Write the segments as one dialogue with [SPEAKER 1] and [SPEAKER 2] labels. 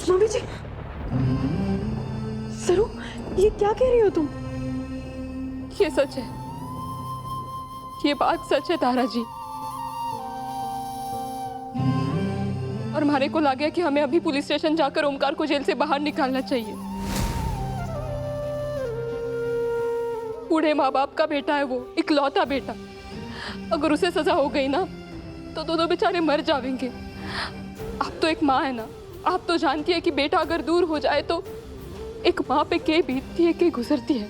[SPEAKER 1] Mummy जी, सरू, ये क्या कह रही हो तुम?
[SPEAKER 2] ये सच है, ये बात सच है तारा जी। और हमारे को लगा कि हमें अभी पुलिस स्टेशन जाकर ओमकार को जेल से बाहर निकालना चाहिए। बूढ़े माँ बाप का बेटा है वो, इकलौता बेटा। अगर उसे सजा हो गई ना तो दोनों बेचारे मर जाएंगे। आप तो एक माँ है ना, आप तो जानती है कि बेटा अगर दूर हो जाए तो एक माँ पे क्या बीतती है, क्या गुजरती है।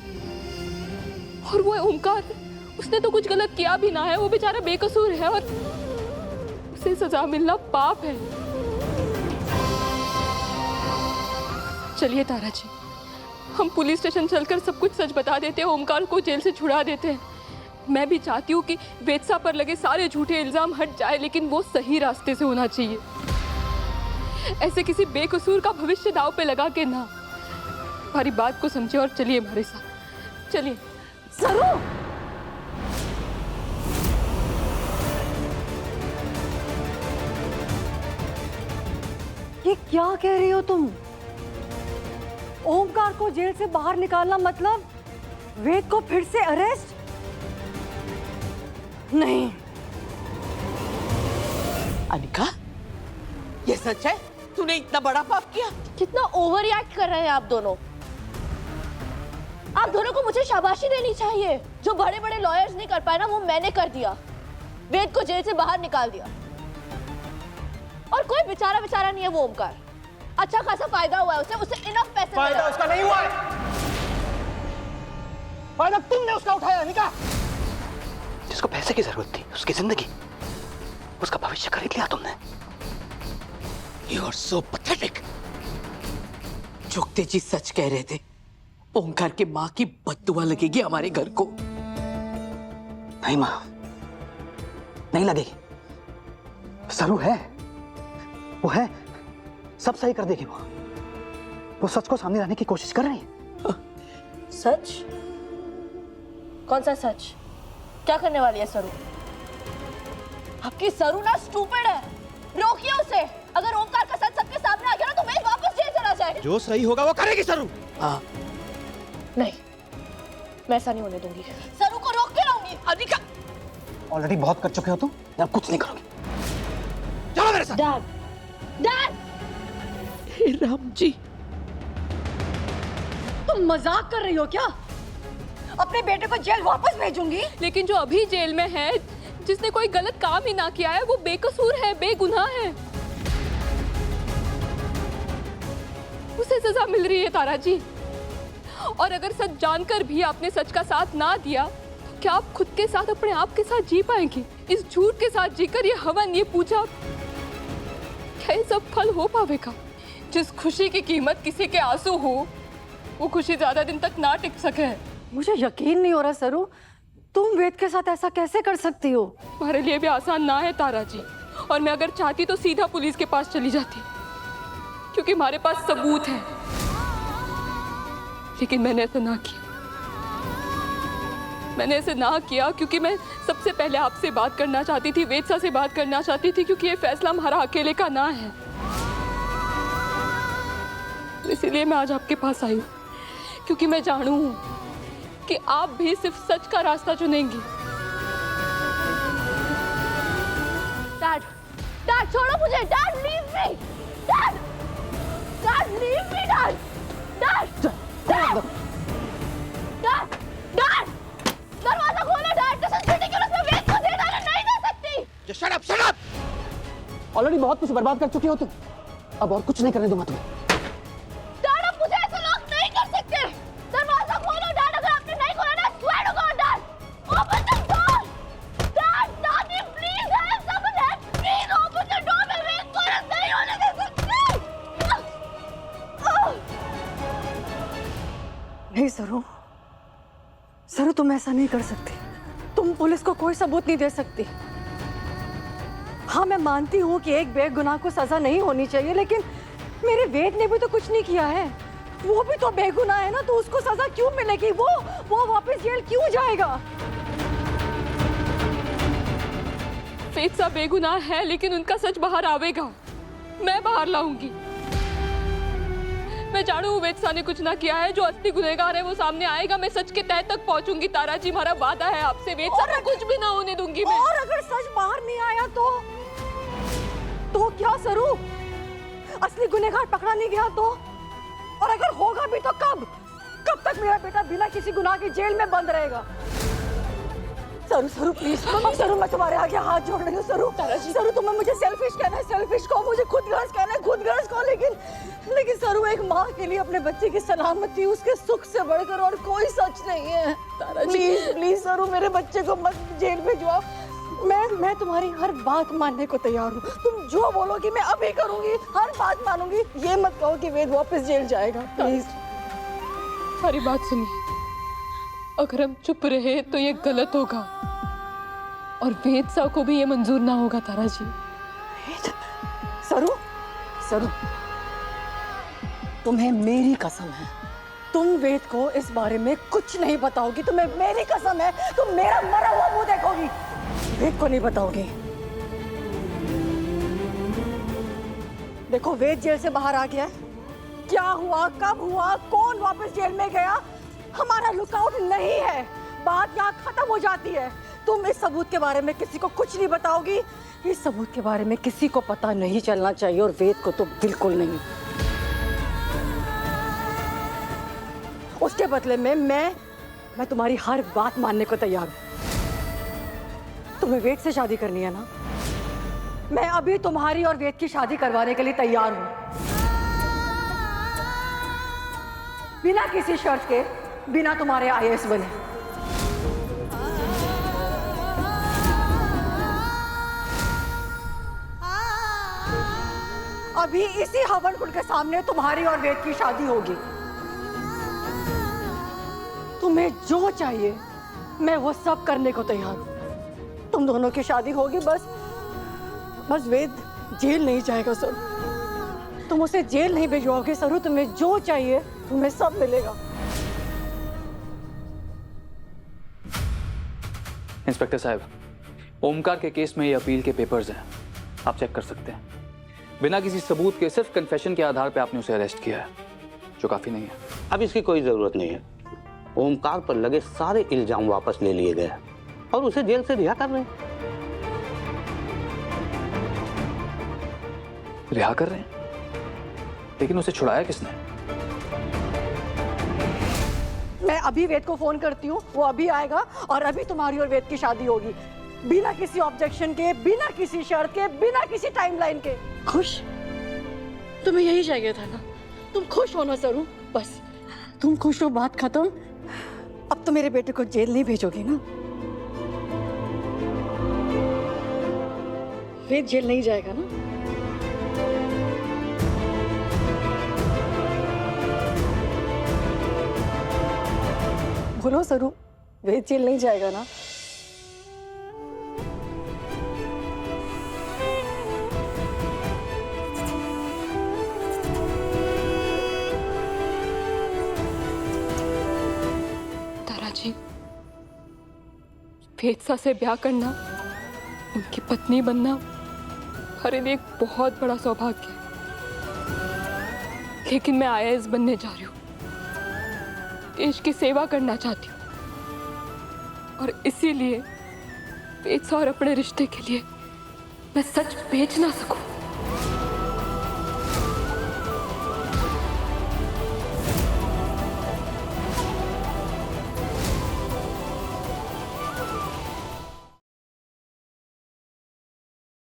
[SPEAKER 2] और वो ओमकार, उसने तो कुछ गलत किया भी ना है, वो बेचारा बेकसूर है और उसे सजा मिलना पाप है। चलिए तारा जी, हम पुलिस स्टेशन चलकर सब कुछ सच बता देते हैं, ओमकार को जेल से छुड़ा देते हैं। मैं भी चाहती हूँ कि वेत्सा पर लगे सारे झूठे इल्जाम हट जाए, लेकिन वो सही रास्ते से होना चाहिए। ऐसे किसी बेकसूर का भविष्य दांव पे लगा के ना। हमारी बात को समझे और चलिए हमारे साथ, चलिए।
[SPEAKER 1] सरू, ये क्या कह रही हो तुम? ओमकार को जेल से बाहर निकालना मतलब वेद को फिर से अरेस्ट? नहीं।
[SPEAKER 3] अनिका, ये सच है? तूने इतना बड़ा पाप किया?
[SPEAKER 4] कितना ओवर रिएक्ट कर रहे हैं आप दोनों। आप दोनों को मुझे शाबाशी देनी चाहिए। जो बड़े बड़े लॉयर्स नहीं कर पाए ना, वो मैंने कर दिया। वेद को जेल से बाहर निकाल दिया। और कोई बेचारा नहीं है वो ओमकार। अच्छा खासा फायदा हुआ है उसे इनफ पैसे
[SPEAKER 5] फायदा
[SPEAKER 4] मिला।
[SPEAKER 5] उसका नहीं हुआ है, फायदा तुमने उसका उठाया अनिका।
[SPEAKER 6] जिसको पैसे की जरूरत थी, उसकी जिंदगी, उसका भविष्य खरीद लिया तुमने।
[SPEAKER 3] You are so pathetic. चुगते जी सच कह रहे थे, ओमकार के माँ की बद्दुआ लगेगी हमारे घर को।
[SPEAKER 6] नहीं माँ, नहीं लगेगी। सरू है, वो है, सब सही कर देगी वो सच को सामने लाने की कोशिश कर रही है।
[SPEAKER 4] सच? कौन सा सच? क्या करने वाली है सरू? आपकी सरू ना स्टूपिड है। रोकिए उसे। अगर ओमकार का सच सबके सामने आ गया ना तो वेद वापस जेल चला जाए।
[SPEAKER 5] जो सही होगा वो करेगी सरू।
[SPEAKER 3] हाँ,
[SPEAKER 4] नहीं, मैं ऐसा नहीं होने दूंगी। सरू को रोक के रहूंगी।
[SPEAKER 3] अनिका,
[SPEAKER 6] ऑलरेडी बहुत कर चुके हो तुम, अब कुछ नहीं करोगे।
[SPEAKER 5] चलो मेरे साथ।
[SPEAKER 4] डैड,
[SPEAKER 3] हे राम जी,
[SPEAKER 1] तुम मजाक कर रही हो क्या? अपने बेटे को जेल वापस भेजूंगी?
[SPEAKER 2] लेकिन जो अभी जेल में है, जिसने कोई गलत काम ही ना किया है, वो बेकसूर है, बेगुनाह है। उसे सजा मिल रही है तारा जी। और अगर सच जानकर भी आपने सच का साथ ना दिया तो क्या आप खुद के साथ, अपने आप के साथ जी पाएंगे? इस झूठ के साथ जीकर ये हवन, ये पूजा, क्या ये सब फल हो पाएगा? जिस खुशी की कीमत किसी के आंसू हो, वो खुशी ज्यादा दिन तक ना टिक सके।
[SPEAKER 1] मुझे यकीन नहीं हो रहा सरू, तुम वेद के साथ ऐसा कैसे कर सकती हो?
[SPEAKER 2] हमारे लिए भी आसान ना है तारा जी। और मैं अगर चाहती तो सीधा पुलिस के पास चली जाती, क्योंकि हमारे पास सबूत है। लेकिन मैंने ऐसा ना किया। मैंने ऐसे ना किया क्योंकि मैं सबसे पहले आपसे बात करना चाहती थी, वेदसा से बात करना चाहती थी, क्योंकि ये फैसला हमारा अकेले का ना है। इसीलिए मैं आज आपके पास आई हूँ, क्योंकि मैं जानू कि आप भी सिर्फ सच का रास्ता चुनेंगी।
[SPEAKER 4] डैड छोड़ो मुझे। Dad leave me. Dad leave me. Dad दरवाजा खोलो। डैड कसम छूटी क्यों? मैं वेद को जेल डालने नहीं दे सकती।
[SPEAKER 5] Shut up.
[SPEAKER 6] ऑलरेडी बहुत कुछ बर्बाद कर चुके हो तुम, अब और कुछ नहीं करने दूंगा तुम्हें।
[SPEAKER 4] डैड आप मुझे ऐसा लॉक नहीं कर सकते। दरवाजा खोलो डैड। अगर आपने नहीं खोला ना, swear to God dad, open the door. Dad, दादी please help someone help, please open the door. मैं वेद को नहीं होने दे सकती।
[SPEAKER 1] नहीं सरू, तुम ऐसा नहीं कर सकती। तुम पुलिस को कोई सबूत नहीं दे सकती। हाँ, मैं मानती हूँ कि एक बेगुनाह को सजा नहीं होनी चाहिए, लेकिन मेरे वेद ने भी तो कुछ नहीं किया है। वो भी तो बेगुनाह है ना, तो उसको सजा क्यों मिलेगी? वो वापस जेल क्यों जाएगा?
[SPEAKER 2] वेत्सा बेगुनाह है, लेकिन उनका सच बाहर आवेगा। मैं बाहर लाऊंगी। मैं जानू हूँ वेदसा ने कुछ ना किया है, जो असली गुनहगार है वो सामने आएगा, मैं सच के तह तक पहुंचूंगी। तारा जी हमारा वादा है आपसे, वेदसा को कुछ भी ना होने दूंगी मैं।
[SPEAKER 1] और अगर सच बाहर नहीं आया तो क्या सरू? असली गुनहगार पकड़ा नहीं गया तो? और अगर होगा भी तो कब तक मेरा बेटा बिना किसी गुनाह की जेल में बंद रहेगा? सरू प्लीज, सरू मैं तुम्हारे आगे हाथ जोड़ रही हूँ। सरू तुम्हें मुझे सेल्फिश कहना है, सेल्फिश को मुझे खुदगर्ज कहना है, खुदगर्ज को, लेकिन सरू एक माँ के लिए अपने बच्चे की सलामती, उसके सुख से बढ़कर और कोई सच नहीं है। प्लीज सरू मेरे बच्चे को मत जेल भेजवाओ। मैं तुम्हारी हर बात मानने को तैयार हूँ। तुम जो बोलोगी मैं अभी करूंगी, हर बात मानूंगी। ये मत कहो कि वेद वापस जेल जाएगा, प्लीज।
[SPEAKER 2] हमारी बात सुनिए, अगर हम चुप रहे तो ये गलत होगा और वेदसा को भी ये मंजूर ना होगा। तारा जी
[SPEAKER 1] सरू तुम्हें मेरी कसम है, तुम वेद को इस बारे में कुछ नहीं बताओगी। तुम्हें मेरी कसम है, तुम मेरा मरा हुआ मुंह देखोगी, वेद को नहीं बताओगी। देखो वेद जेल से बाहर आ गया है, क्या हुआ, कब हुआ, कौन वापस जेल में गया, हमारा लुकआउट नहीं है। बात यहाँ खत्म हो जाती है। तुम इस सबूत के बारे में किसी को कुछ नहीं बताओगी। इस सबूत के बारे में किसी को पता नहीं चलना चाहिए, और वेद को तो बिल्कुल नहीं। उसके बदले में मैं तुम्हारी हर बात मानने को तैयार हूं। तुम्हें वेद से शादी करनी है ना? मैं अभी तुम्हारी और वेद की शादी करवाने के लिए तैयार हूं, बिना किसी शर्त के, बिना तुम्हारे IAS बने। अभी इसी हवन कुंड के सामने तुम्हारी और वेद की शादी होगी। तुम्हें जो चाहिए मैं वो सब करने को तैयार हूं। तुम दोनों की शादी होगी, बस वेद जेल नहीं जाएगा सर। तुम उसे जेल नहीं भिजवाओगे सरू। तुम्हें जो चाहिए तुम्हें सब मिलेगा।
[SPEAKER 7] इंस्पेक्टर साहब, ओमकार के केस में ये अपील के पेपर्स हैं, आप चेक कर सकते हैं। बिना किसी सबूत के, सिर्फ कन्फेशन के आधार पे आपने उसे अरेस्ट किया है, जो काफी नहीं है।
[SPEAKER 8] अब इसकी कोई जरूरत नहीं है। ओमकार पर लगे सारे इल्जाम वापस ले लिए गए और उसे जेल से रिहा कर रहे हैं।
[SPEAKER 7] रिहा कर रहे हैं? लेकिन उसे छुड़ाया किसने?
[SPEAKER 1] मैं अभी वेद को फोन करती हूँ, वो अभी आएगा और अभी तुम्हारी और वेद की शादी होगी, बिना किसी ऑब्जेक्शन के, बिना किसी शर्त के, बिना किसी टाइमलाइन के। खुश? तुम्हें यही चाहिए था ना? तुम खुश हो ना सरू? बस तुम खुश हो, बात खत्म। अब तो मेरे बेटे को जेल नहीं भेजोगी ना? वेद जेल नहीं जाएगा ना? बोलो सरू, वेद जेल नहीं जाएगा ना?
[SPEAKER 2] तारा जी, वेदसा से ब्याह करना, उनकी पत्नी बनना हमारे लिए एक बहुत बड़ा सौभाग्य है। लेकिन मैं IAS बनने जा रही हूँ, देश की सेवा करना चाहती हूँ, और इसीलिए वेदसा और अपने रिश्ते के लिए मैं सच बेच ना सकूं।